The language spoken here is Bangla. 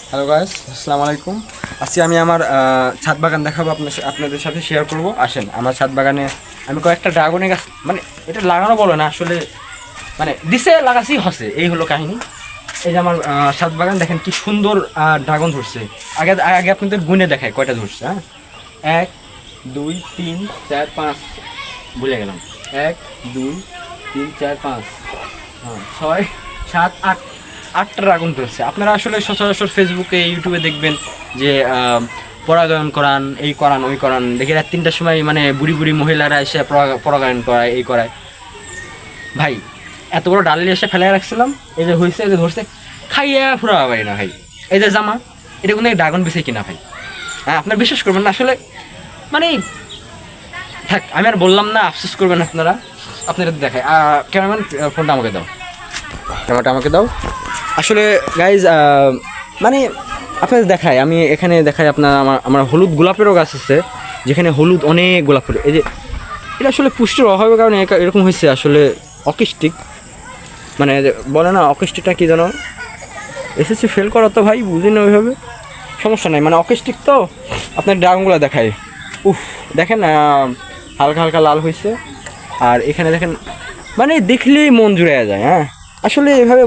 হ্যালো গাইস, আসসালামু আলাইকুম। আজকে আমি আমার ছাদ বাগান দেখাবো, আপনাদের সাথে শেয়ার করব। আসেন আমার ছাদ বাগানে আমি কয়েকটা ড্রাগনের গাছ, মানে এটা লাগানো বলে না আসলে, মানে দিছে লাগাছি হসে, এই হলো কাহিনী। এই যে আমার ছাদ বাগান দেখেন কি সুন্দর ড্রাগন ধরছে। আগে আগে আপনাদের গুনে দেখায় কয়টা ধরছে। হ্যাঁ, 1 2 3 4 5, ভুলে গেলাম। 1 2 3 4 5 6 7 8, 8টা ড্রাগন ধরছে। আপনারা আসলে সচরাচর ফেসবুকে ইউটিউবে দেখবেন যে পরাগায়ন করান, এই করান ওই করান, দেখে রাত 3টার সময় মানে বুড়ি বুড়ি মহিলারা এসে পরাগায়ন করায়, এই করায়। ভাই এত বড় ডালে এসে ফেলে রাখছিলাম, এই যে হয়েছে, এই যে ধরছে, খাইয়া ফুরা পারি না ভাই। এই যে জামা, এটা কোনো ড্রাগন বেছে কিনা ভাই। হ্যাঁ, আপনার বিশ্বাস করবেন না আসলে, মানে থাক, আমি আর বললাম না, আফসোস করবেন আপনারা। আপনারা দেখায় ক্যামেরাম্যান, ফোনটা আমাকে দাও, ক্যামেরাটা আমাকে দাও। আসলে গাইজ মানে আপনাদের দেখায়, আমি এখানে দেখাই আপনার আমার হলুদ গোলাপেরও গাছ আছে, যেখানে হলুদ অনেক গোলাপ ফুল। এই যে এটা আসলে পুষ্টির অভাবের কারণে এরকম হয়েছে, আসলে অকিস্টিক, মানে বলে না অকিস্টিকটা কী যেন, এসেছে ফেল করা তো ভাই, বুঝি না ওইভাবে, সমস্যা নাই, মানে অকিস্টিক তো। আপনার ড্রাগনগুলো দেখায়, উফ দেখেন হালকা হালকা লাল হয়েছে। আর এখানে দেখেন, মানে দেখলেই মন জুড়ে যায়। হ্যাঁ, আসলে এভাবে